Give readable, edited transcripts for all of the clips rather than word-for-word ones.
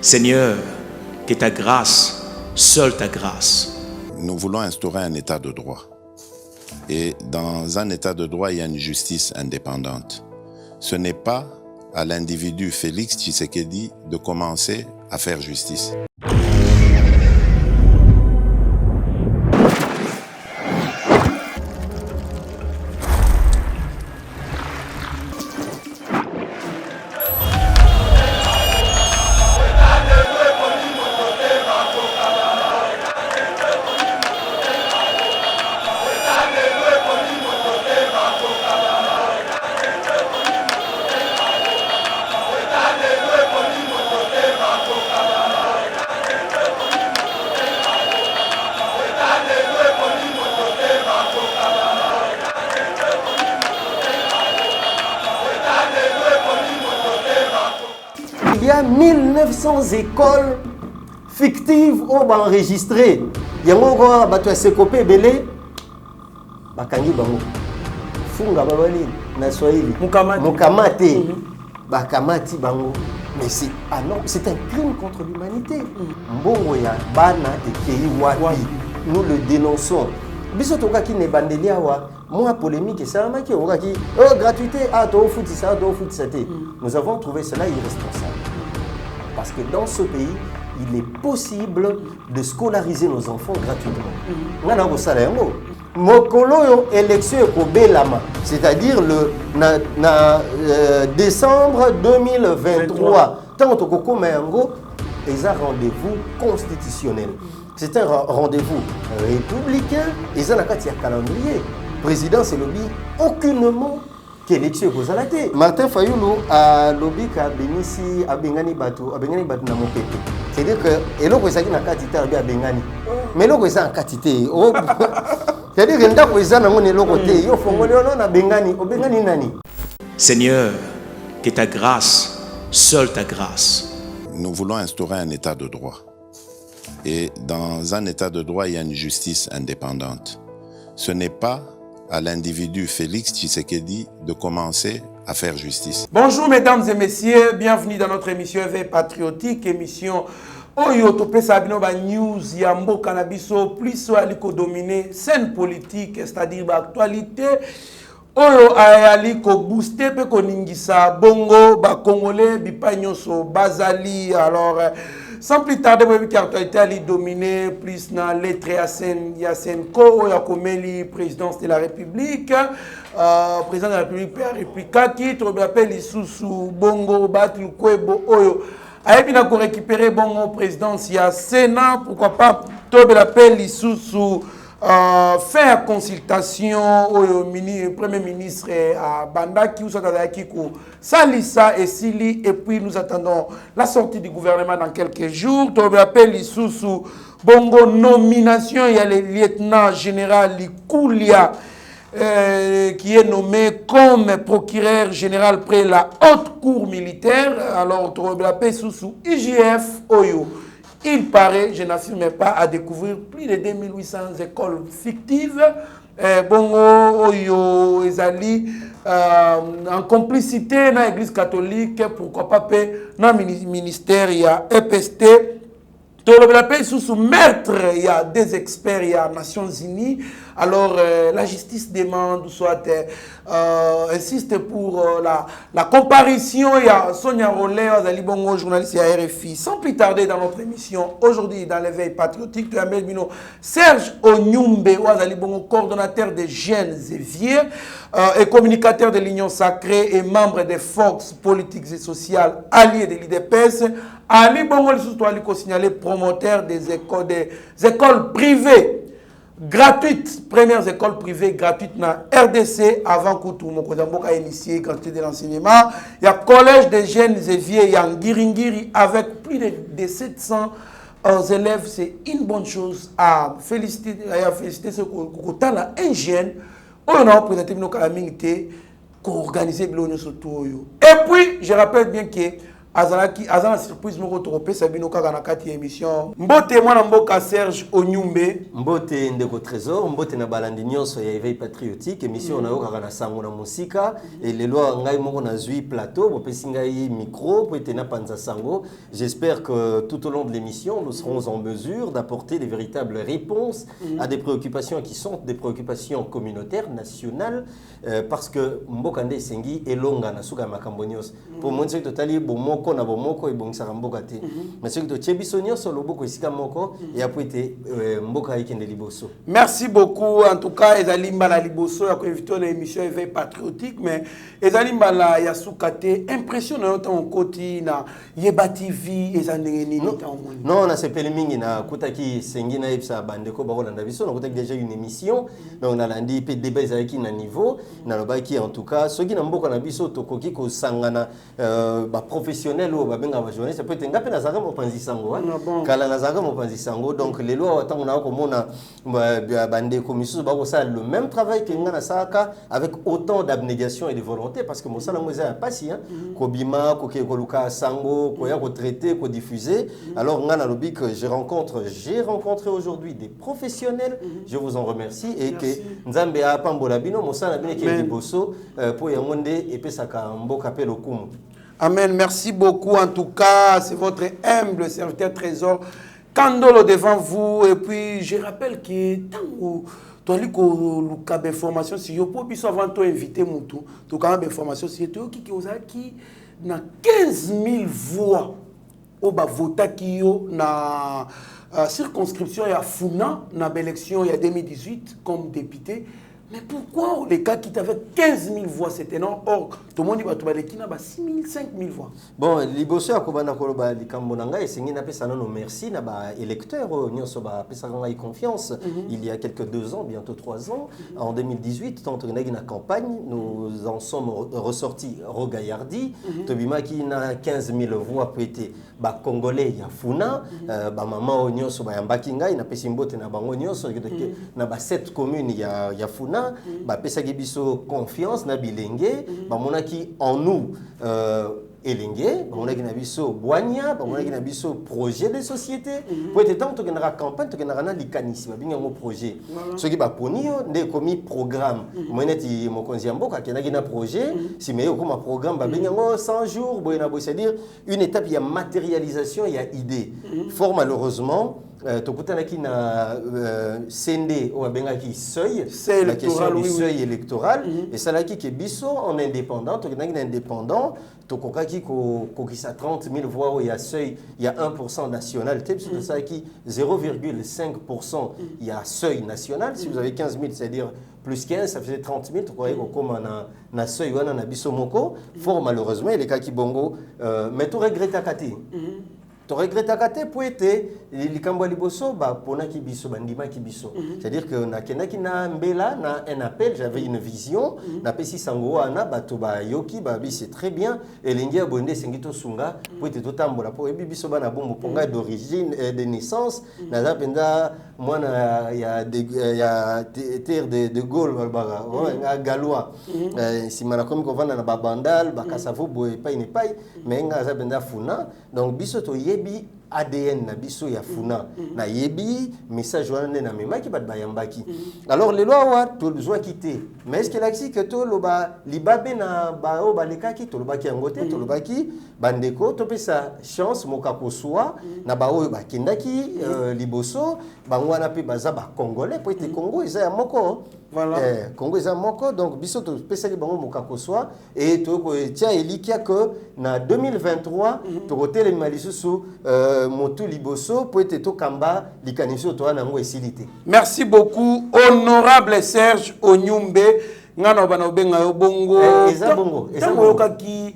Seigneur, que ta grâce, seule ta grâce. Nous voulons instaurer un état de droit. Et dans un état de droit, il y a une justice indépendante. Ce n'est pas à l'individu Félix Tshisekedi de commencer à faire justice. Il y a 1900 écoles fictives enregistrées. Il y a un bateau sekopé belé. Bakangi bango. Funga babali na Swahili. Mukamate. Bakamati bango. Mais c'est un crime contre l'humanité. Mbongo ya bana ekei wapi. Nous le dénonçons. Biso toka ki ne bandelia wa moi polémique et ça maki oka ki gratuité to foot ça to foot ça. Nous avons trouvé cela irresponsable. Parce que dans ce pays, il est possible de scolariser nos enfants gratuitement. Mokolo élection ekobelama, c'est-à-dire le décembre 2023. Tant que Kokomayango est un rendez-vous constitutionnel. C'est un rendez-vous républicain et ça n'a qu'à tirer calendrier. Président c'est lobby aucunement qu'élection kozalate. Martin Fayulu a lobby ka benisi abengani batu na mopepe. C'est-à-dire que eloko ezaki na katité abi abengani. Mais eloko eza en katité. C'est-à-dire que ndako eza na ngone eloko te. Yo fongoli ono na bengani, obengani nani? Seigneur, que ta grâce, seule ta grâce. Nous voulons instaurer un état de droit. Et dans un état de droit, il y a une justice indépendante. Ce n'est pas à l'individu Félix Tshisekedi de commencer à faire justice. Bonjour mesdames et messieurs, bienvenue dans notre émission Éveil Patriotique, émission Oyo Topesa Binoba News, Yambo Cannabiso, plus aliko dominer scène politique, c'est-à-dire l'actualité. Oyo aliko booster pe koningisa bongo ba congolais bipagnoso bazali. Alors sans plus tarder, vous avez ali dominé plus dans lettre Yasen Ko, Yakomeli, présidence de la République, président de la République, Père Républica, qui te rappelle Isusu, Bongo, Batu, Kwebo, Oyo. Aïe, bien qu'on récupérer Bongo, présidence, il y a Sénat, pourquoi pas, te rappelle Isusu. Faire consultation au Premier ministre à Bandaki ou Kikou, Salissa et Sili, et puis nous attendons la sortie du gouvernement dans quelques jours. Tu rappelles Isusu Bongo nomination, il y a le lieutenant général Likoulia qui est nommé comme procureur général près la haute cour militaire. Alors tu rappelles Isusu IGF Oyo. Il paraît, je n'affirme pas, à découvrir plus de 2800 écoles fictives. Bongo, Oyo, Ezali, en complicité dans l'Église catholique, pourquoi pas, dans le ministère, il y a EPST. Tout le pays sous meurtre, il y a des experts, il y a Nations Unies. Alors, la justice demande, soit insiste pour la comparution. Il y a Sonia Rollet, Azali Bongo, journaliste à RFI. Sans plus tarder dans notre émission, aujourd'hui dans l'éveil patriotique, tu as Melbino Serge Onyumbe, Azali Bongo, coordonnateur des jeunes et vieux, et communicateur de l'Union sacrée et membre des forces politiques et sociales alliées de l'IDPS. Ali Bongo, il signalé promoteur des écoles privées gratuites, premières écoles privées gratuites dans RDC avant que Mokozamboka a initié gratuité de l'enseignement. Il y a collège des jeunes et vieux, il y a Ngiringiri avec plus de 700 élèves. C'est une bonne chose à féliciter. À féliciter ceux qui ont un jeune. On a présenté nos calamité, qu'on organise le. Et puis, je rappelle bien que azana surprise moko tokopesa bino kaka na kati ya émission. Mbote mwana mboka Serge Onyumbe. Mbote ndeko trésor, mbote na balandi nyonso ya éveil patriotique, émission na yo kaka na sango na musika et les lois ngai moko na zui plateau, bopesi ngai micro po etena panza sango. J'espère que tout au long de l'émission, nous serons en mesure d'apporter des véritables réponses à des préoccupations qui sont des préoccupations communautaires, nationales, parce que mboka nde sengi elonga na suka makambo nyonso. Pour moi c'est totali bomoko na bomoko e bongisaka mboka te. Mais c'est que to chebiso nyonso loboko esika moko et après te mboka ikende liboso. Merci beaucoup en tout cas ezali mbala liboso ya ko inviter na émission éveil patriotique mais ezali mbala ya sukate impression na ntango koti na Yeba TV ezandenge nini ntango. Non na sepeli mingi na kutaki sengi na ipsa bandeko ba kolanda biso na kutaki déjà une émission donc na landi pe débat ezalaki na niveau na lobaki en tout cas soki na mboka na biso tokoki ko sangana ba professionnel ou ba benga ba journaliste peut être ngape na zaka mopanzi sango kala na zaka mopanzi sango donc les lois watango na ko mona bandeko misusu ba ko ça le même travail que ngana saka avec autant d'abnégation et de volonté parce que mo sala ngoza ya pasi hein ko bima ko ke ko luka sango ko ya ko traiter ko diffuser alors ngana lobi que j'ai rencontré aujourd'hui des professionnels je vous en remercie et que nzambe a pambola bino mo sala bino ke liboso po ya monde et pesaka mboka pe lokumu. Amen. Merci beaucoup. En tout cas, c'est votre humble serviteur trésor. Kandolo devant vous. Et puis, je rappelle que tant tu as lu que l'information, si tu peux pas avant toi inviter Moutou, tu as une information, si tu as qui na 15 000 voix au bas voter qui na circonscription ya Funa na l'élection il y a 2018 comme député. Mais pourquoi les cas qui avaient 15 000 voix, c'est énorme. Or, tout le monde dit qu'il y a 6 000, 5 000 voix. Bon, liboso ya kobana koloba likambonanga et sengi na pesa nono merci na ba électeurs nyonso ba pesa ngai confiance. Il y a quelques 2 ans, bientôt 3 ans, en 2018, tant que na campagne, nous en sommes ressortis rogaillardi. Tobima qui na 15 000 voix pété ba congolais ya Funa, ba maman nyonso ba yambaki ngai na pesa mbote na bango nyonso na ba 7 communes ya Funa. Ba pesa gibiso confiance na bilenge ba monaki en nous elenge ba monaki na biso boanya ba monaki na biso projet de société pour être tant que na campagne to na na likanisi ba binga mo projet soki ba ponio nde komi programme moneti mokonzi ya mboka kenaki na projet si meyo comme programme ba binga ngo 100 jours boyena bo c'est-à-dire une étape il y a matérialisation il y a idée fort malheureusement tokutanaki na sende o bengaki seuil la question du seuil électoral et ça là qui est biso en indépendant tokunaki na indépendant tokokaki ko kisa 30 000 voix il y a seuil il y a 1% national c'est ça qui 0,5% il y a seuil national si vous avez 15 000 c'est-à-dire plus 15 ça faisait 30 000 tu croyais comme na seuil wana na biso moko fort malheureusement les cas qui bongo mais tu regrettes akati tu regrettes à pour être les Kambwa Liboso, pona kibiso, bandima kibiso. C'est-à-dire que na kenaki na mbela na un appel, j'avais une vision, na pesi sango ana batoba yoki babi c'est très bien et l'india bonde sengito sunga pour être totambola pour bibiso bana bombo ponga d'origine de naissance na zapenda mwana ya terre de Gaulle balbara nga gallois si mana comme ko vanda na babandal bakasavo boy pa ne pai mais nga zapenda funa donc biso to yebi ADN na biso ya Funa na yebi message wana na memaki bat bayambaki alors les lois wa to besoin quitter mais est-ce que l'axi que to loba libabe na ba o balekaki to loba ki angote to loba ki bandeko to pesa chance moka ko soit na ba o ba kindaki liboso bangwana pe baza ba congolais pour être Congo isa ya moko voilà Congo isa moko donc biso to pesa li bango moka ko soit et to ko tia elikia que na 2023 to hotel malisusu motu liboso pour être to kamba likaniso to na ngo esilité. Merci beaucoup honorable Serge Onyumbe ngana bana obenga yo bongo eza bongo kaki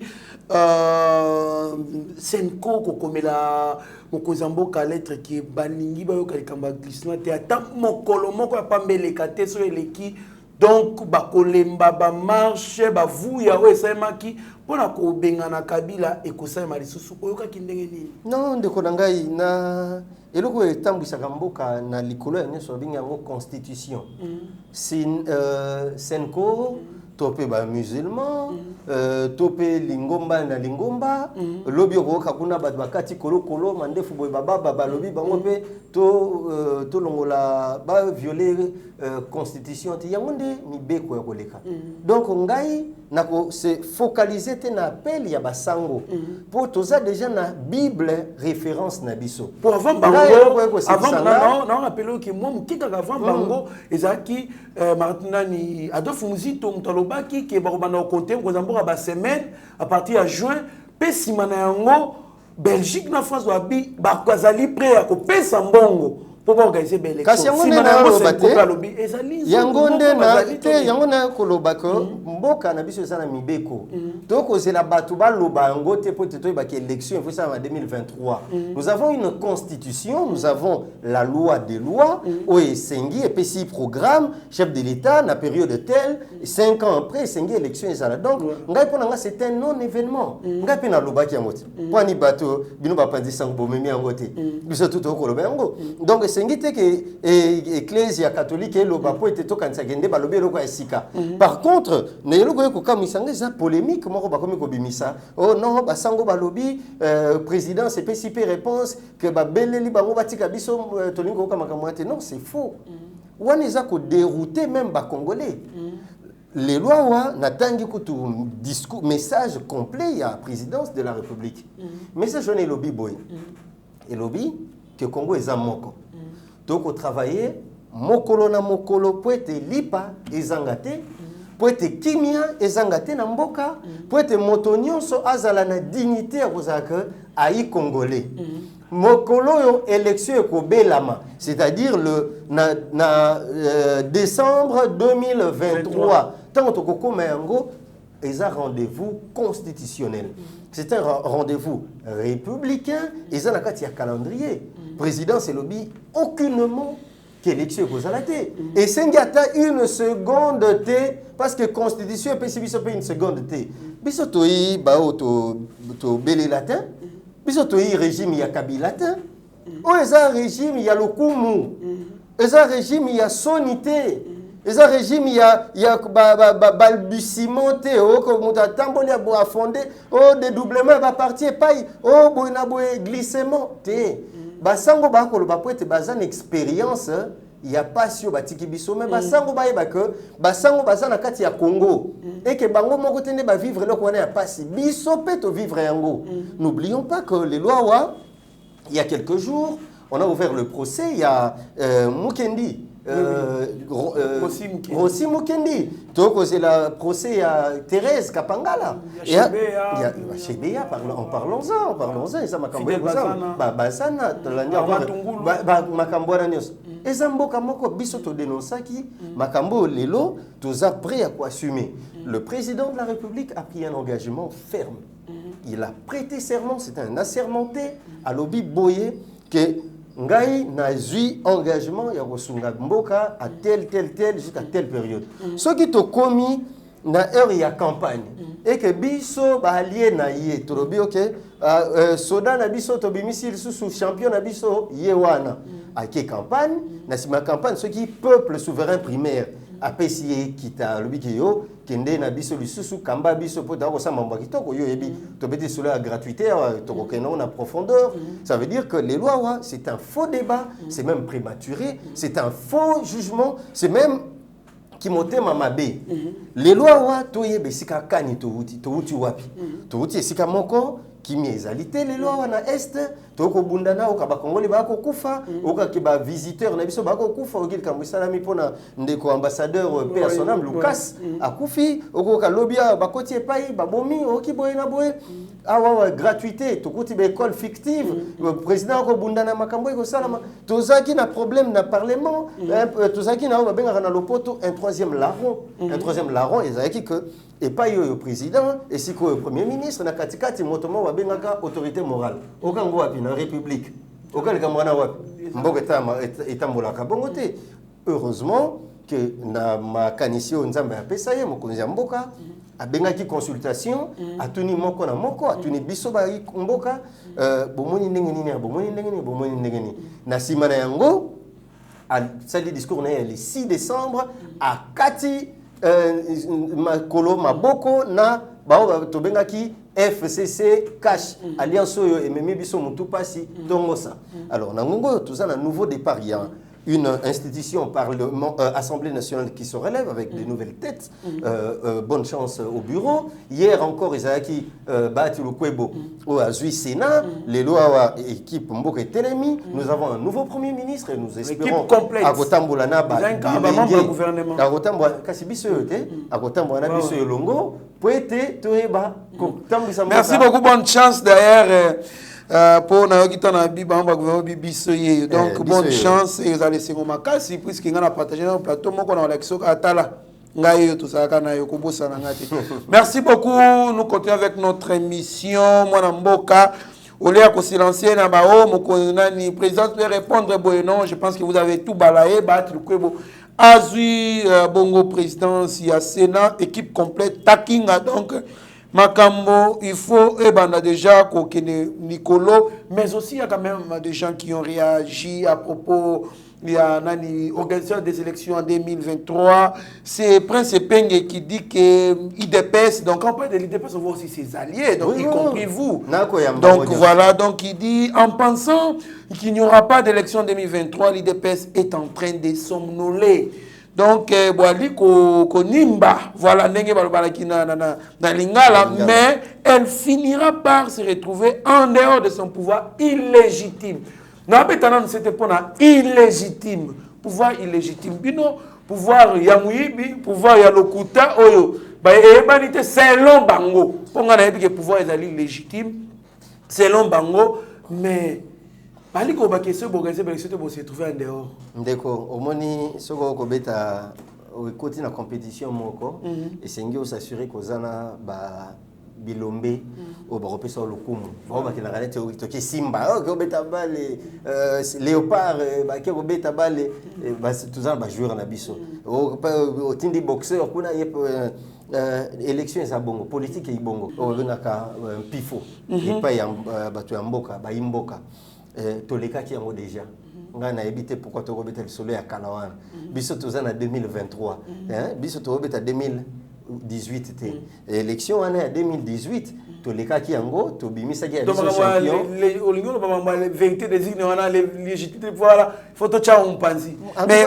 senko kokomela mokozamboka lettre qui baningi ba yo kalikamba glissement te ata mokolo moko ya pambeleka te so eleki donc bakolemba ba marche ba vuya o esaimaki pona ko bengana Kabila ekosaima lisusu oyokaki ndenge nini? Non ndeko na ngai na eloko etambwisaka mboka na likolo ya nyonso babinga yango constitution senko topé ba musulman topé lingomba na lingomba lobi ko kakuna ba bakati kolo kolo mandefu boy baba baba lobi bango pe to longola ba violer constitution ti yangonde mi beko ya koleka donc ngai nako se focaliser te na appel ya basango pour toza déjà na bible référence na biso pour avant bango avant non rappelez que moi mukika avant bango ezaki maintenant ni Adolphe Muzito mtalobaki ke barobana compter ko zamboka ba semaine à partir de juin pesima na yango Belgique na France wabi ba kwazali prêt à ko pesa mbongo pour organiser belle élection. Kasi yango na lobate yango nde na te yango na koloba ko mboka na biso sana mibeko donc c'est la batu ba loba yango te pour te ba élection il faut ça en 2023 nous avons une constitution nous avons la loi des lois oesengi et puis si programme chef de l'état na période telle 5 ans après sengi élection ezala donc ngai pona c'est un non événement ngai pe na loba ki yango te poni bato bino ba pandisa ngo memi yango te biso tout koloba yango donc sengite que ecclésia catholique et loba po ete to kanisa gende ba lobi loko esika par contre ne loko ko kamisanga za polémique moko ba komi ko bimisa oh non ba sango ba lobi président c'est PCP réponse que ba beleli bango batika biso tolingo ko makamwate non c'est faux waneza ko dérouter même ba congolais les lois wa natangi kutu discours message complet à la présidence de la République message on est lobby boy et lobby que Congo est en moko donc travailler mokolo na mokolo po ete lipa ezangate po ete kimia ezangate na mboka po ete moto nyonso azala na dignité ya kozaka ai congolais mokolo yo élection ekobelama c'est-à-dire le décembre 2023 tant tokokoma yango eza rendez-vous constitutionnel c'est un rendez-vous républicain eza na kati ya calendrier président c'est lobby aucunement qu'élection kozalate et sengata une seconde t parce que constitution peut biso pe une seconde t biso toyi ba to belé latin biso toyi régime ya kabila latin o eza régime ya lokumu eza régime ya sonité eza régime ya balbutiement te o ko muta tamboli ya bo fondé o dédoublement ba parti pai o boina boye glissement te basango ba ko ba poete bazan expérience il y a pas sur batiki biso mais basango ba yeba que basango bazana kati ya Congo et que bango moko tende ba vivre le ko na ya pasi biso peto vivre yango n'oublions pas que les lois wa il y a quelques jours on a ouvert le procès il y a Mukendi Rossi Mukendi donc c'est le procès à Thérèse Kapangala et Chebea en parlons-en et ça makambo bazana makambo na nyos ezamboka moko biso to dénonçaki makambo lelo toza prêt à assumer le président de la République a pris un engagement ferme il a prêté serment c'est un assermenté à lobby boyé que ngai nazui engagement ya kosunga mboka à tel jusqu'à telle période ce qui to komi na heure ya campagne et que biso ba allié na yé to lobi OK soda na biso to bimisi sous champion na biso yewana ake campagne na sima campagne ce qui peuple souverain primaire apesi kita lobi yo kende na biso lisusu kamba biso po ta ko sa mamba kitoko yo yebi to beti sur la gratuité to ko keno na profondeur ça veut dire que les lois c'est un faux débat c'est même prématuré c'est un faux jugement c'est même qui monte mamabe les lois wa to yebe sika kani to uti wapi to uti sika moko kimi ezalité les lois na est toko bundana okaba kongoli ba ko kufa okakiba visiteur na biso ba ko kufa okil kambisala mi pona ndeko ambassadeur personnel Lucas akufi okoka lobia ba kotie pai ba bomi okiboye na boye awa gratuité tokuti ba école fictive le président ko bundana makambo ko salama tozaki na problème na parlement tozaki na ba benga na lopoto un troisième larron ezaki que et pas yo président et si ko premier ministre na katikati motomo wa bengaka autorité morale okango wapi na république okalika mwana wapi mboka etambola kabongo te heureusement que na makanisio nzamba ya pesa ye mokonzi ya mboka abengaki consultation atuni moko na moko atuni biso ba mboka bomoni ndenge nini na sima na yango a sali discours na le 6 décembre à Kati makolo maboko na bao tobengaki FCC cash alliance oyo ememi biso mutu pasi tongosa. Alors nangongo tout ça un nouveau départ, il y a une institution, parlement, Assemblée nationale qui se relève avec des nouvelles têtes. Bonne chance au bureau. Hier encore, Isaaki Bati Lukwebo au Azui Sénat, les lois équipe Mboka et Telemi. Nous avons un nouveau Premier ministre et nous espérons à Gotambolana, à Gotambolana, Longo, Poete, Toeba, merci beaucoup, bonne chance derrière. Pour na biba donc bonne chance et vous allez se remarquer puisque on a partagé dans le plateau moko na Alexo Atala ngai tout ça kana yokobosa na ngati. Merci beaucoup, nous continuons avec notre émission Mwana Mboka. Au lieu de se lancer na bao mokonani président peut répondre non, je pense que vous avez tout balayé battre le kwebo Azui bongo présidence il y a Sénat équipe complète takinga donc Makambo, il faut déjà Kokene Nicolo, mais aussi il y a quand même des gens qui ont réagi à propos il y a l'organisation des élections en 2023. C'est Prince Penge qui dit que IDPS, donc quand on parle de l'IDPS, on voit aussi ses alliés, donc oui, y compris vous. Donc voilà, donc il dit en pensant qu'il n'y aura pas d'élection en 2023, l'IDPS est en train de somnoler. Donc, Nimba, voilà, mais elle finira par se retrouver en dehors de son pouvoir illégitime. C'était pas illégitime. Pouvoir illégitime. Bino, pouvoir Yamouibi, pouvoir Yalokuta, Oyo. Selon Bango. On a dit que le pouvoir est illégitime. Selon Bango, mais. Bali ko ba question bogaise ba question bo se trouver en dehors. Ndeko omoni soko ko beta o koti na compétition moko et sengi o s'assurer ko zana ba bilombe o ba repesa lokumu. Ba ba kina galete o to ki simba ko beta bale léopard ba ke ko beta bale ba tout ça ba joueur na biso. O tindi boxeur kuna yep élection za bongo politique e bongo. O ngaka pifo. Et pas ya batu ya mboka ba imboka. Toleka qui en déjà. On a évité pourquoi tu rebêtes le soleil à Kalawan. Biso tous en 2023. Biso tu rebêtes à 2018. Élection en 2018. Toleka qui en go, tu bimisa qui a biso champion. Les vérité désigne on a les légitimité voilà. Faut te tcha on panzi. Mais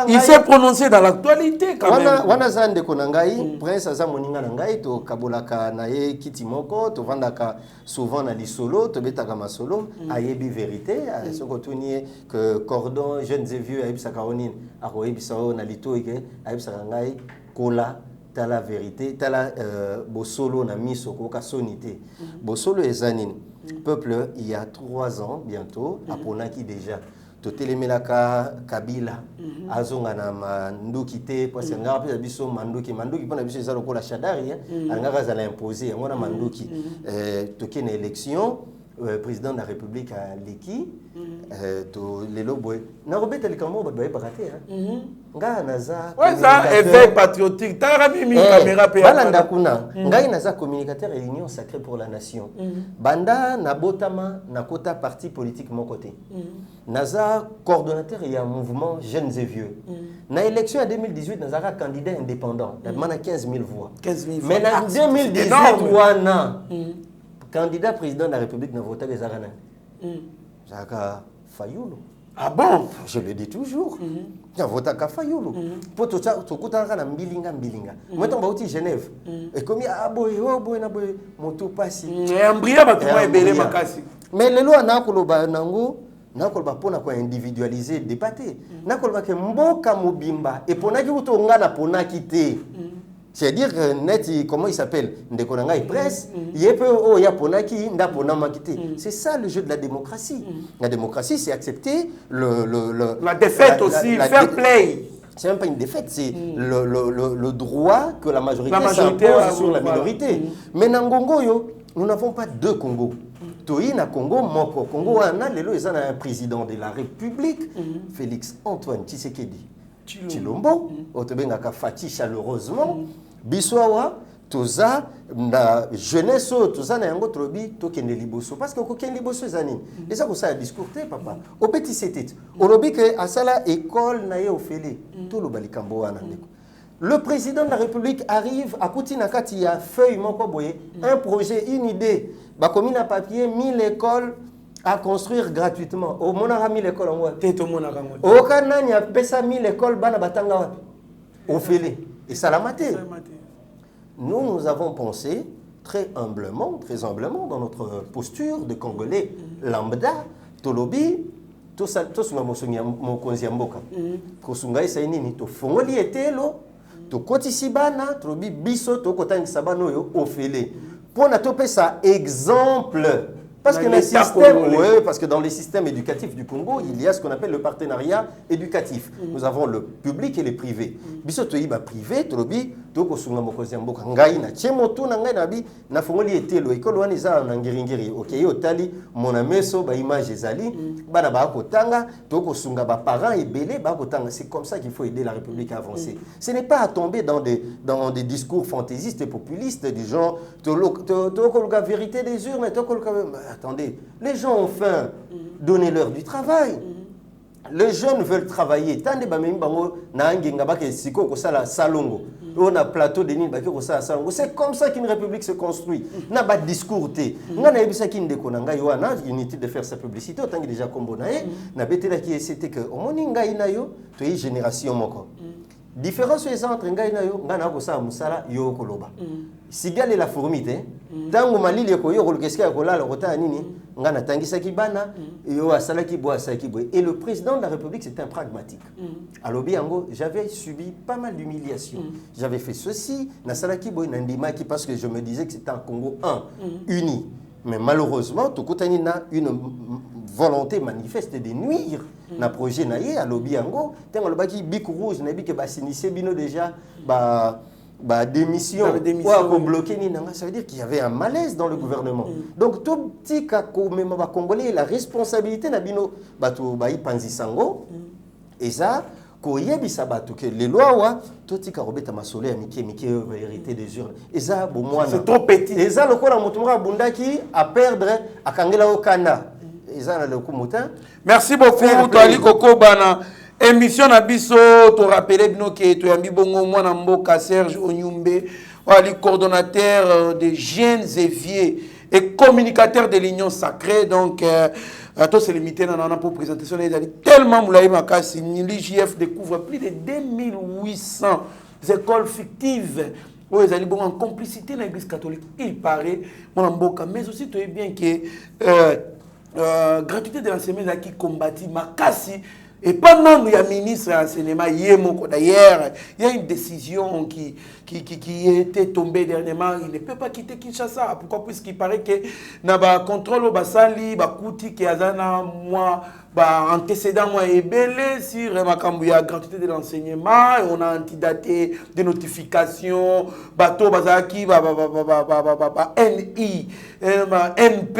il s'est prononcé dans l'actualité quand même. Wana zande konangai prince aza moninga nangai to kabolaka na ye kitimoko to vandaka souvent na lisolo to betaka masolo ayebi vérité soko tuni que cordon jeunes et vieux ayebisa karonine akoyebisa na litoike ayebisa ngai kola t'as la vérité t'as la bosolo na miso koka sonité bosolo ezanine peuple il y a 3 ans bientôt aponaki déjà Totelemelaka Kabila azonga na manduki te parce que ngapa ya biso manduki pona biso ezalo ko la shadari ngaka za la imposer ngona manduki tokene élection président de la République à Leki to lelo boy na robeta likambo ba ba baraté nga naza ouais ça effet patriotique ta mimi caméra pe balanda kuna ngai naza communicateur et union sacrée pour la nation banda na botama na kota parti politique mon côté naza coordonnateur et un mouvement jeunes et vieux na élection en 2018 naza candidat indépendant na 15 000 voix mais en 2018 wana candidat président de la République n'a voté les Arana. Jaka Fayoulou. Ah bon? Je le dis toujours. J'ai voté à Fayoulou. Pour tout ça, tout le temps, on bilinga. Maintenant, on va au Genève. Et comme il y a un boy, mon tout passé. Et un brillant, tu vas ébélé ma casse. Mais les lois n'a pas nango. Nakolba pona ko individualiser débattre. Nakolba ke mboka mobimba. Et pona ki utonga na pona kité. C'est-à-dire que net, comment il s'appelle Ndekonanga il presse, il peut oh ya ponaki nda ponama kité. C'est ça le jeu de la démocratie. La démocratie c'est accepter la défaite aussi, fair play. C'est même pas une défaite, c'est le droit que la majorité s'impose sur la minorité. Mais dans Congo yo, nous n'avons pas 2 Congos. Toïna Congo, Moko Congo, on a un président de la République, Félix Antoine Tshisekedi Tshilombo, Otobengaka Fati chaleureusement, Biswawa, Toza, na jeunesse, Toza na yango trobi, Tokende Liboso. Parce que Tokende Liboso zani. Et ça, ça a discours, papa. Au petit c'était. On a dit que à ça la école na ye ofele. Tout le balikambo anandeko. Le président de la République arrive à Koutinakati, il y a feuille, un projet, une idée. Bah, comme il a papier, 1000 écoles à construire gratuitement. Au Monara 1000 écoles en Ouapi. Au Canada, il y a 1000 écoles, Bana Batanga Ouapi. Au Félé. Et ça l'a maté. Nous avons pensé très humblement, dans notre posture de Congolais lambda, Tolobi, tout ça, tout ce que mon konziamboka. Kosungai sainini, to fongoli etelo, to kotisibana, Tolobi biso, to kotangi sabano yo, Ofele. Pour na topé ça exemple. Parce que, parce que dans les systèmes éducatifs du Congo, il y a ce qu'on appelle le partenariat éducatif. Nous avons le public et le privé. Biso to iba privé, Tolobi, to kosunga mokoziamboka. Ngai na chemoto na ngai na bi na fongoli etelo ekolo wani za na ngiringiri. OK, otali mon ameso ba image ezali, bana ba kotanga, to kosunga ba parents et belé ba kotanga. C'est comme ça qu'il faut aider la République à avancer. Ce n'est pas à tomber dans des discours fantaisistes et populistes du genre to la vérité des urnes, attendez, les gens ont faim, donnez-leur du travail. Les jeunes veulent travailler. C'est comme ça qu'une république se construit. Il n'y a pas de discours. Il y a inutile de faire sa publicité. Autant que déjà comme c'était que au génération. Différence entre ngai na yo ngana ko sa musala yo koloba. Sigale la formité. Tango malili ko yo kolkeska ko la kota nini ngana tangisa kibana yo asala ki boa sa ki boa. Et le président de la République c'est un pragmatique. À Lobiango, j'avais subi pas mal d'humiliations. J'avais fait ceci, na sala ki boa nandima ki parce que je me disais que c'était un Congo uni. Mais malheureusement, Tokotani n'a une volonté manifeste de nuire na projet naie à Lobiango. Tant le baki bic rouge n'a que bah s'initier bino déjà démission ou bloquer ni nanga, ça veut dire qu'il y avait un malaise dans le gouvernement. Donc tout petit kako même ba congolais la responsabilité na bino bato ba ipanzi sango et ça koyebisa bato que les lois wa totika robeta masolo ya mike vérité des urnes et ça bon moi c'est trop petit et ça le kola mutumura bundaki à perdre à kangela au Kana. Merci beaucoup, Toali Koko Bana. Émission Nabiso, tu rappelles bien que tu as mis bongo moi Mboka Serge Onyumbe, coordonnateur des jeunes éviers et communicateur de l'Union Sacrée. Donc, tout c'est limité dans la présentation. Tellement Moulaï Makassi, l'IJF découvre plus de 2800 écoles fictives. Oui, ils ont en complicité dans l'Église catholique. Il paraît, mon Mboka, mais aussi tu es bien que gratuité de l'enseignement qui combattit Makassi et pendant qu'il y a ministre de l'enseignement d'ailleurs il y a une décision qui était tombée dernièrement. Il ne peut pas quitter Kinshasa. Pourquoi? Puisqu'il paraît que na contrôle au basali bakuti qui a moi antécédent moi est belé sur la gratuité de l'enseignement. On a antidaté des notifications bateau bazaki NI NP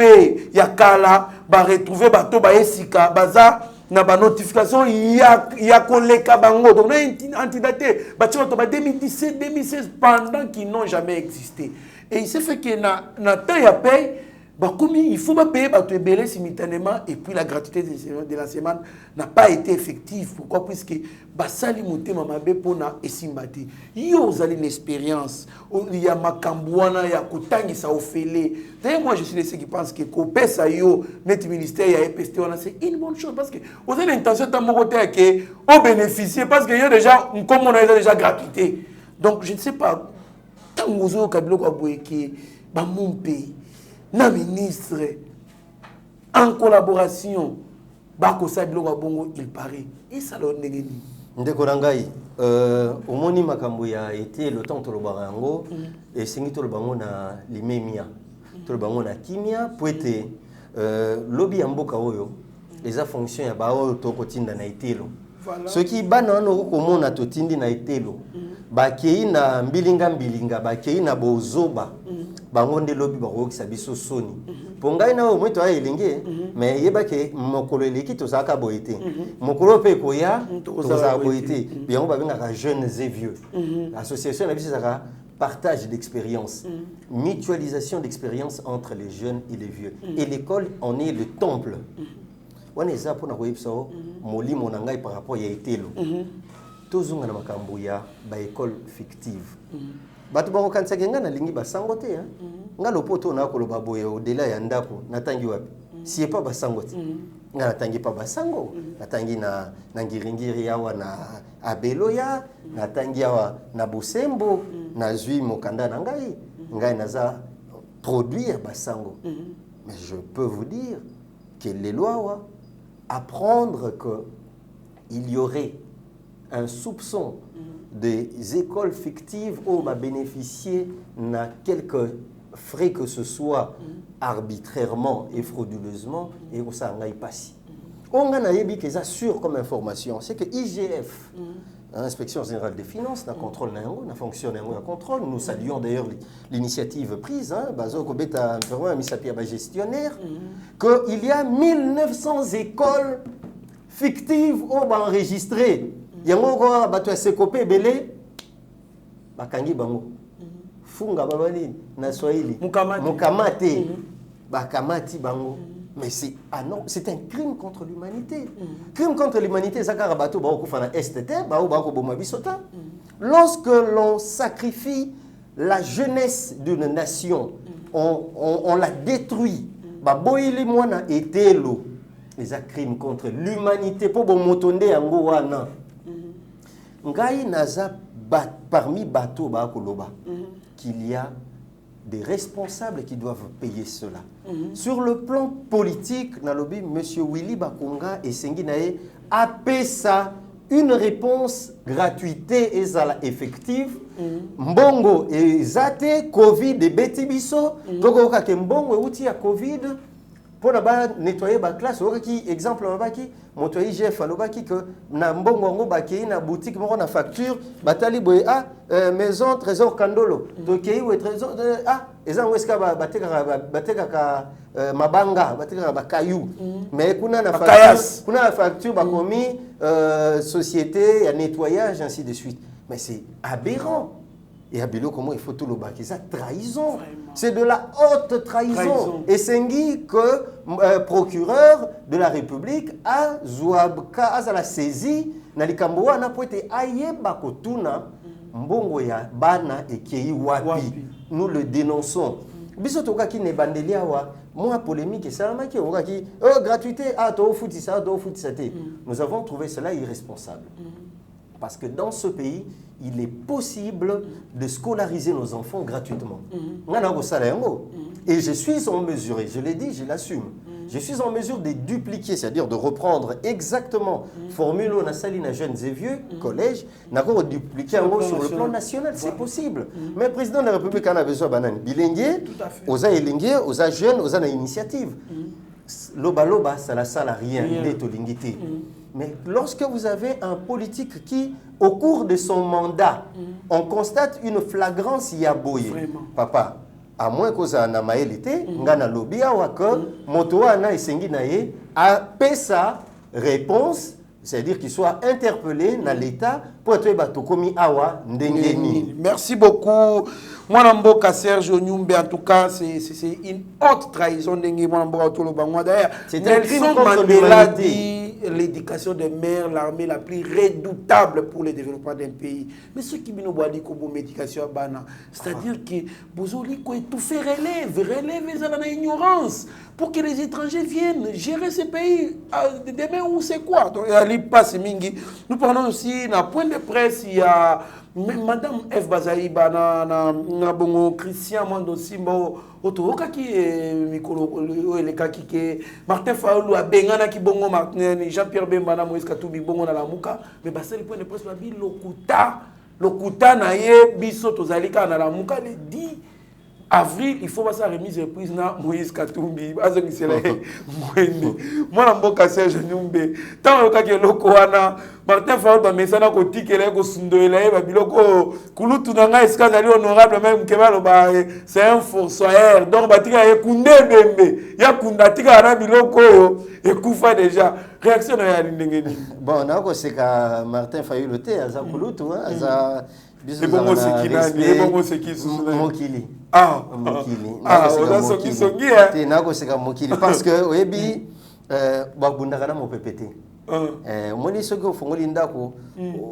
yakala retrouver bateau esika baza na ba notification ya koleka bango. Donc on a antidaté bateau 2017 2016 pendant qu'ils n'ont jamais existé. Et il s'est fait que na temps ya paye il faut payer simultanément et puis la gratuité de l'enseignement n'a pas été effective. Pourquoi? Puisque basali mutema mabe pona esimbati. Yo vous avez une expérience. Il y a makambouana, il y a kotangisa ofele. D'ailleurs moi je suis de ceux qui pensent que kopesa yo net ministère ya EPST c'est une bonne chose parce que vous avez l'intention de mokote que au bénéficier parce que yo déjà comme on a déjà gratuité. Donc je ne sais pas tant vous au kabilo kwa boyeke ba mon pays na ministre en collaboration bako sabilo wa bongo il paraît et ça le ndengeni ndeko rangai omoni makambo ya été le temps to lo barango et singi to lo bango na limemia to lo bango na kimia poete lobby ya mboka oyo les fonctions ya ba oyo to kotinda na itelo ce qui banano ko mona to tindi na itelo ba kei na mbilinga ba kei na bozoba bango nde lobby ba ko kisabiso soni pongai na o moto ayelenge mais yeba ke mokolo eleki to saka boité mokolo pe koya to saka boité bien on ba benga ka jeunes et vieux association na biso saka partage d'expérience, mutualisation d'expérience entre les jeunes et les vieux. Et l'école en est le temple. On est là pour nous voir ça, moli mon angai par rapport à Itelo. tozunga na makambo ya ba école fictive. Bato ba kokanisa kenga na lingi basango te hein. Nga lopoto na ko loba boye au-delà ya ndako natangi wapi. Si pas basango te. Nga natangi pa basango. Natangi na ngiringiri yawa na abeloya, natangi yawa na Busembo, na zui mokanda na ngai. Ngai naza produire basango. Mais je peux vous dire que les lois apprendre que il y aurait un soupçon des écoles fictives où on va bénéficier n'a quelques frais que ce soit arbitrairement et frauduleusement et où ça n'aille pas si. On a dit qu'ils assurent comme information, c'est que IGF, Inspection Générale des Finances, n'a contrôle n'a fonctionne n'a contrôle. Nous saluons d'ailleurs l'initiative prise, Bazo Kobeta gestionnaire, qu'il y a 1900 écoles fictives enregistrées. Il y a encore bato sekopé belé bakangi bango funga babali na Swahili mukamate bakamati bango mais c'est c'est un crime contre l'humanité. Crime contre l'humanité zakara bato ba ko fana STT ba ko boma bisota. Lorsque l'on sacrifie la jeunesse d'une nation, on la détruit. Ba boyili mwana etelo les crimes contre l'humanité pour bon motonde yango wana. Ngai naza parmi bateau ba koloba qu'il y a des responsables qui doivent payer cela. Sur le plan politique, nalobi monsieur Willy Bakonga et Senginae a pesa une réponse gratuité et effective. Mbongo et zate Covid et betibiso toko ka mbongo outi ya Covid pour nettoyer la classe. Exemple, mon IGF alobaki que na mbongo ngo baki na boutique moko na facture batali boye maison trésor Kandolo donc ou trésor ezango eska bateka ka mabanga bateka ba kayu mais kuna na facture bakomi société ya nettoyage ainsi de suite, mais c'est aberrant. Et à Bilo, comment il faut tout le bac? C'est trahison. C'est de la haute trahison. Et c'est que procureur de la République a la saisi Nalikamboa n'a pas été aïe bakotuna mbongo ya bana et kei wapi. Nous le dénonçons. Bisotoka ki ne bandelia wa moi polémique et ça m'a qui gratuité to fouti ça do fouti ça. Nous avons trouvé cela irresponsable. Parce que dans ce pays, il est possible de scolariser nos enfants gratuitement. Et je suis en mesure, et je l'ai dit, je l'assume, je suis en mesure de dupliquer, c'est-à-dire de reprendre exactement formule on a sali na jeunes et vieux, collège, n'a dupliquer en gros sur le plan national, c'est possible. Mais le président de la République en a besoin banane bilingue, aux élingués, aux jeunes, aux initiatives. Loba, ça la rien, l'ingité. Mais lorsque vous avez un politique qui, au cours de son mandat, on constate une flagrance yaboye. Papa, à moins que ça n'a pas été, ngana lobby awaka, motoana et sengi nae, a pesa réponse, c'est-à-dire qu'il soit interpellé dans l'État pour être batokomi awa ndengeni. Merci beaucoup. Moi, Mboka Serge Onyumbe, en tout cas, c'est une haute trahison. C'est un crime contre l'humanité. L'éducation des mères, l'armée la plus redoutable pour le développement d'un pays. Mais ceux qui nous disent que l'éducation est banale, c'est-à-dire que vous avez tout fait relève l'ignorance pour que les étrangers viennent gérer ces pays. Demain, où c'est quoi? Donc, nous parlons aussi d'un point de presse, il y a Madame F. Bazaïba, na bongo Christian Mando Simbo, Otoka qui est Mikolo, le Kaki, Martin Faoulou, a Bengana qui bongo Martin, Jean-Pierre Bembana, Moïse Katoubi, bongo na la Mouka, mais c'est le point de presse, Lokuta, Naye, Biso, Tozalika, na la Mouka, le 10 avril, il faut passer à remise de prise na Moïse Katumbi. Moi, Mboka Serge Onyumbe. Tant que Lokoana, Martin Faoul, Mesana Kotikele, Kosundoele, Babiloko, Kulutu Nanga, Eskazali honorable, même Kebalo, c'est un forçoir. Donc, Batika est Koundé Bembe. Yakunda Tika Arabiloko, et Koufa déjà. Réaction à l'Indengeni. Bon, c'est que Martin Faoul, le thé, Aza Kulutu, Aza. C'est bon, c'est qui Mokili. Mokili. Mokili. Parce que, oui, Babundagana mon PPT. omoni soki ofongoli ndako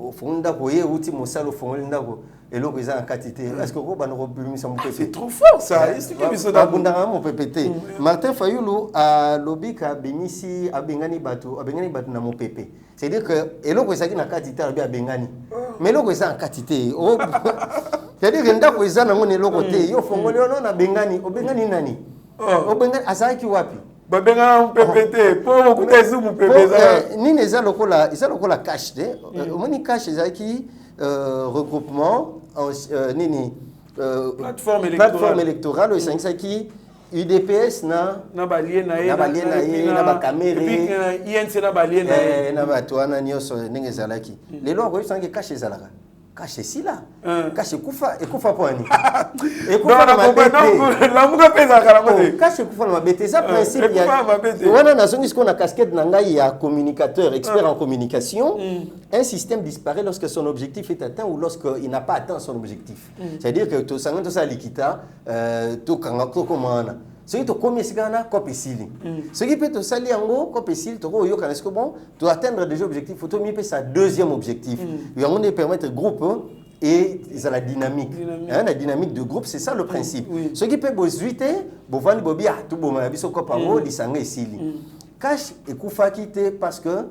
ofongoli ndako ye uti mosala ofongoli ndako eloko eza na kati te est-ce que okobanda kobimisa mopepe c'est trop fort ça babundaka mopepe te Martin Fayulu alobika abengani bato na mopepe c'est-à-dire que eloko ezalaki na kati te alobi abengani mais eloko eza na kati te c'est-à-dire que ndako eza nango na eloko te yo ofongoli ono na bengani obengani nani obengani azalaki wapi babengana mopepe te po okuta esu mopepe nini eza lokola cash te omoni cash ezalaki regroupement plateforme électorale oyo esangisaki UDPS na balie na ye na bakamere na bato wana nyonso ndenge ezalaki lelo akoyebisanaki cash ezalaka cash esila cash ekufa po ani ekufa na mabete cash ekufa na mabete eza principe wana nazongi sikoyo na casquette na ngai ya communicateur expert en communication un système disparaît lorsque son objectif est atteint ou lorsqu'il n'a pas atteint son objectif c'est-à-dire que tosanga tosala likita tokanga tokomana soki tokomi esika wana kope esili soki mpe tosali yango kope esili tokoyokana siko bon to atteindre déjà objectif faut tomipesa deuxième objectif yango nde permettre groupe et la dynamique la dynamique de groupe c'est ça le principe soki mpe bozwi te bovandi bobi tobomana biso kope yango lisanga esili cash ekufaki te parce que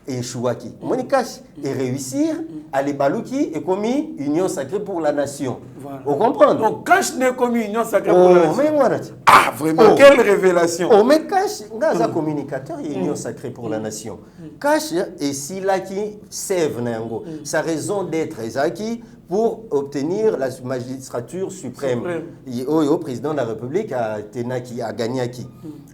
échouaki. Moni cash et réussir à les balouki et commis union sacrée pour la nation. Voilà. Vous comprenez? Donc cash n'est commis union sacrée pour la nation. Ah vraiment quelle révélation. Oh mais cash ngaza communicateur et union sacrée pour la nation. Cash et si là qui sève nango sa raison d'être ezaki pour obtenir la magistrature suprême. Au président de la République a tenaki a gagné qui.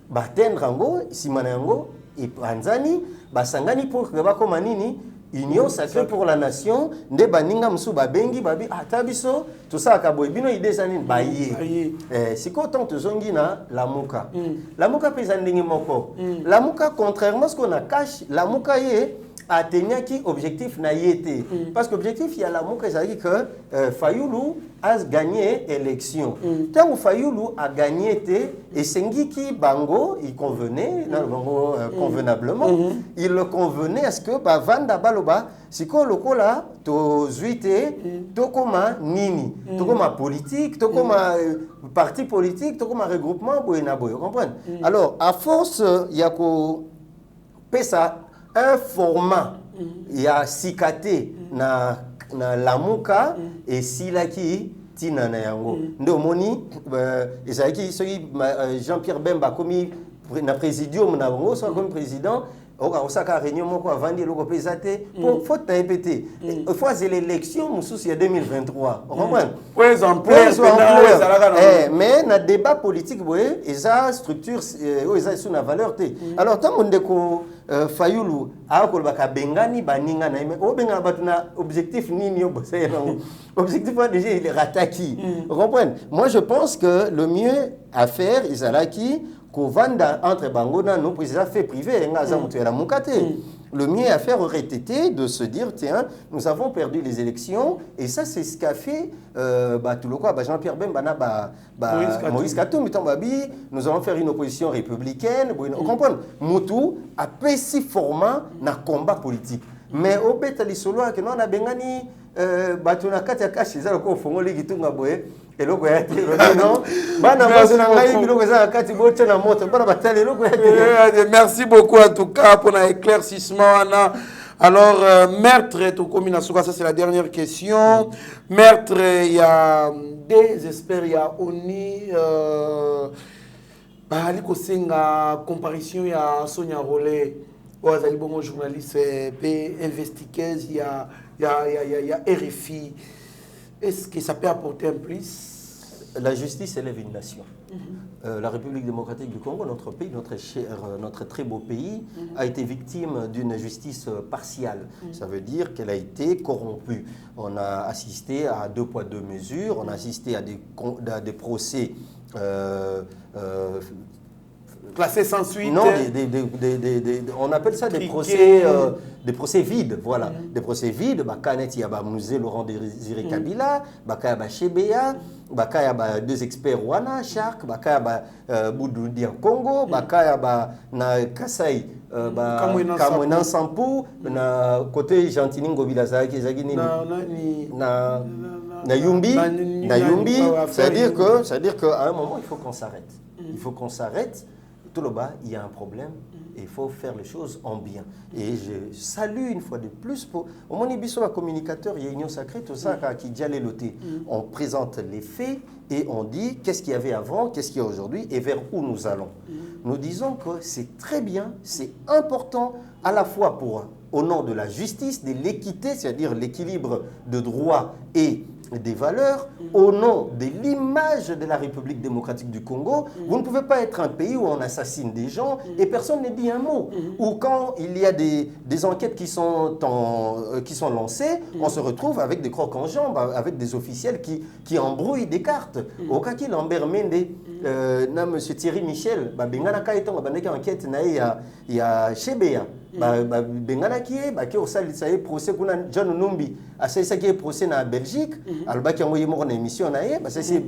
Batendre ngo simanango et Panzani basangani pour que bakoma nini union sacrée pour la nation nde baninga musu babengi babi atabiso tout ça akaboy bino idée sanini baye siko tant tozongi na lamuka lamuka pesa ndenge moko lamuka contrairement à ce qu'on a caché lamuka ye atteignaki objectif na yete parce que objectif ya lamuka ezali que Fayulu a gagné élection tant Fayulu a gagné et sengiki bango il convenait bango convenablement il le convenait à ce que bavanda baloba siko lokola to zuite to koma nini to koma politique to koma parti politique to koma regroupement boyena boyo comprendre alors à force yako pesa un format ya sikate na lamuka et silaki tina na yango ndo moni ezaki soki Jean-Pierre Bemba komi na présidium na bango so comme président osaka réunion moko avandi loko pesate pour faut répéter il faut l'élection mususu ya 2023 on comprend mais na débat politique boye eza structure eza sous na valeur te alors tant ndeko Fayulu akolbaka bengani baninga na mais obenga batu na objectif nini yo bossé objectif déjà il est rataki on comprend moi je pense que le mieux à faire izalaki Kovanda entre Bangona, nos présidents fait privé, le mieux à faire aurait été de se dire tiens, nous avons perdu les élections et ça c'est ce qu'a fait Jean-Pierre Bemba, Moïse Katumbi, nous allons faire une opposition républicaine. Vous comprenez? Moutou a péci format na combat politique. Mais au Betali Solo, que nous avons bengani batuna kati ya kashi za ko fongoli gitunga boye eloko ya tiro non bana bazuna ngai biloko za kati bote na moto bana batali eloko ya tiro. Merci beaucoup en tout cas pour l'éclaircissement Anna. Alors maître Tokomi Nasuka, ça c'est la dernière question. Maître il y a des experts il y a Oni aliko senga comparution il y a Sonia Rollet Oazali bongo journaliste p investigueuse il y a RFI. Est-ce que ça peut apporter un plus? La justice élève une nation. La République démocratique du Congo, notre pays, notre très beau pays, a été victime d'une justice partiale. Ça veut dire qu'elle a été corrompue. On a assisté à 2 poids 2 mesures, on a assisté à des procès Classé sans suite. Non, on appelle ça des procès vides, voilà. Des procès vides, il y a le musée Laurent Désiré Kabila, il y a Chebea, il y a deux experts Wana, Shark, il y a Boudou Dia Congo, il y a Kasai, Kamwenan Sampu, côté Gentiningo Bilazaki, na Yumbi, c'est-à-dire qu'à un moment, il faut qu'on s'arrête. Il faut qu'on s'arrête. Tout le bas, il y a un problème et il faut faire les choses en bien. Et je salue une fois de plus pour... Au moins, il y a un communicateur, il y a une union sacrée, tout ça qui dit aller loter. On présente les faits et on dit qu'est-ce qu'il y avait avant, qu'est-ce qu'il y a aujourd'hui et vers où nous allons. Nous disons que c'est très bien, c'est important à la fois au nom de la justice, de l'équité, c'est-à-dire l'équilibre de droit et des valeurs, au nom de l'image de la République démocratique du Congo. Vous ne pouvez pas être un pays où on assassine des gens et personne ne dit un mot. Ou quand il y a des enquêtes qui sont lancées, on se retrouve avec des crocs en jambes, avec des officiels qui embrouillent des cartes. Au cas qu'il Lambert Mende, M. Thierry Michel, enquête il y a Chebea. Bengana qui est au salle de procès pour John Numbi à ça qui est procès en Belgique alba qui a envoyé mon émission c'est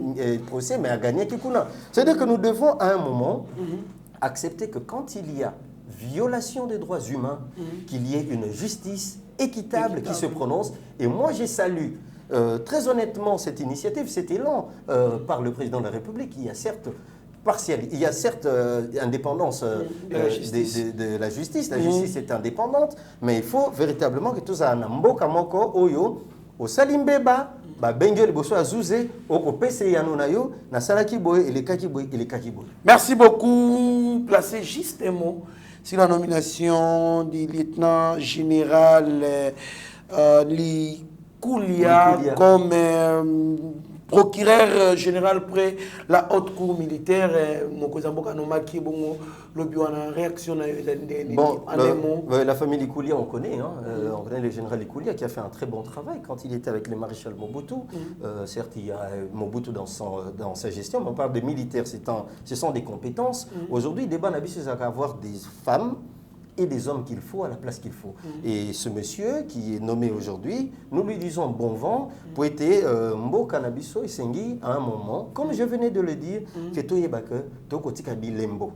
procès mais a gagné qui kuna c'est-à-dire que nous devons à un moment accepter que quand il y a violation des droits humains qu'il y ait une justice équitable qui se prononce et moi je salue très honnêtement cette initiative, cet élan par le président de la République. Il y a certes il y a certes indépendance de la justice. La justice est indépendante, mais il faut véritablement que tout ça mboka moko oyo au salimbeba ba bengel boso azuze oko pese yanonayo na salaki boy et les kaki boy. Merci beaucoup. Placé juste un mot sur la nomination du lieutenant général Koulia comme procureur général près la haute cour militaire. La famille Likoulia, on connaît, on connaît le général Likoulia qui a fait un très bon travail quand il était avec le maréchal Mobutu. Certes, il y a Mobutu dans sa gestion, mais on parle de militaires, ce sont des compétences. Aujourd'hui, débat n'a pas avoir des femmes et des hommes qu'il faut à la place qu'il faut. Et ce monsieur qui est nommé aujourd'hui, nous lui disons bon vent pour être Mboka Nabiso et Sengi à un moment, comme je venais de le dire, que tout est baque, tout côté kabilembo.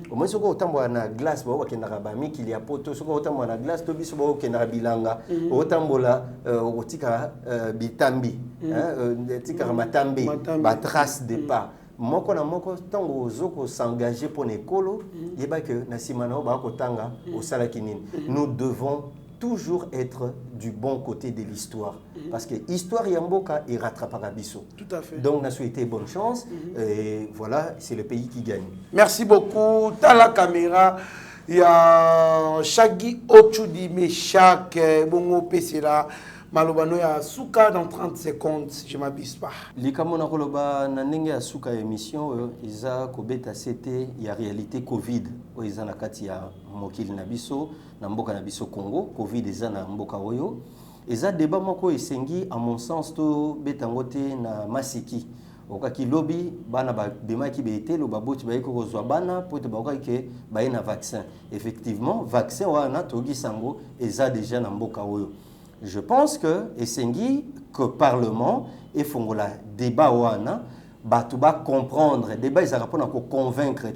Au moins, ce qu'on a na glace, bon, qu'il y a rabami, qu'il y a poto, ce qu'on a na glace, tout biso bon, qu'il y a bilanga, autant bola, otika bitambi, tika matambi, ba trace de pas. Moko na moko tango zoko s'engager pour l'école yeba que na simana ba ko tanga au salakinine. Nous devons toujours être du bon côté de l'histoire parce que l'histoire yamboka et rattrapera biso. Tout à fait. Donc on a souhaité bonne chance et voilà, c'est le pays qui gagne. Merci beaucoup. Dans la caméra, il y a Shaggy Ochudi Meshak Bongo Pesera. Malobano ya Souka dans 30 secondes, si je ne m'abuse pas. Likamona Koloba Nanenge ya Souka émission, Isa Kobeta c'était il y a réalité Covid. Oiza nakati ya mokili nabiso, na mboka nabiso Congo, Covid eza na mboka oyo. Eza débat moko esengi à mon sens to betangote na masiki. Okaki lobby bana ba bemaki bete lo baboti ba eko kozwa bana pote ba okaki ba ina vaccin. Effectivement, vaccin wana togi sango eza déjà na mboka oyo. Je pense que Essengi, que Parlement et Fongola débat wana, Batouba comprendre, débat ils ont pour convaincre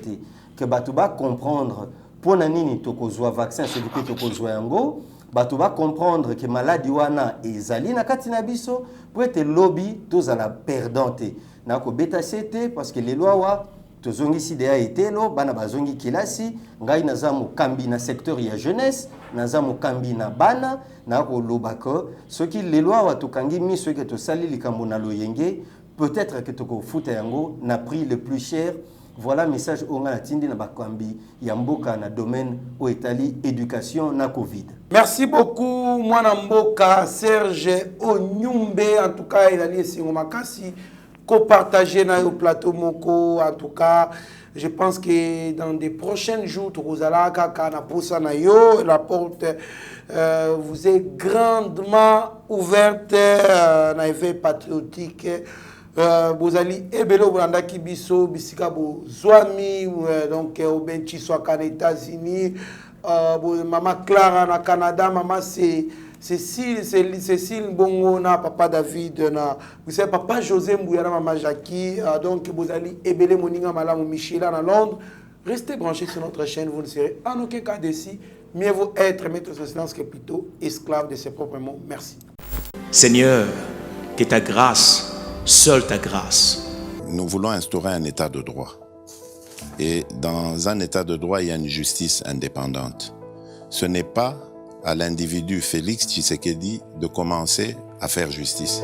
que Batouba comprendre pour nanini tokozwa vaccin celui qui tokozwa yango, Batouba comprendre que maladie wana ezali na katina biso pour être lobby tous à la perdante. Nako beta c'était parce que les lois wa tozongi sidea etelo bana bazongi kilasi ngai nazamu kambi na secteur ya jeunesse nazamu kambi na bana na ko lobako ce qui les lois wa tokangi mi ce que to sali likambo na loyenge peut-être que toko futa yango na prix le plus cher. Voilà message onga na tindi na bakambi ya mboka na domaine o etali éducation na Covid. Merci beaucoup mwana mboka Serge Onyumbe, en tout cas il a lié singo makasi co-partager dans le plateau moko. En tout cas, je pense que dans des prochains jours, la porte vous est grandement ouverte dans l'effet patriotique bozali ebelo bolanda ki biso bisika bozwami donc obenchi swaka na États-Unis maman Clara na Canada, maman Cécile Bongo na papa David na vous savez papa José Mbouya na maman Jackie donc bozali ebele moninga malamu Michela na Londres. Restez branchés sur notre chaîne, vous ne serez en aucun cas déçus. Mieux vaut être maître de silence que plutôt esclave de ses propres mots. Merci. Seigneur, que ta grâce, seule ta grâce. Nous voulons instaurer un état de droit. Et dans un état de droit, il y a une justice indépendante. Ce n'est pas à l'individu Félix Tshisekedi de commencer à faire justice.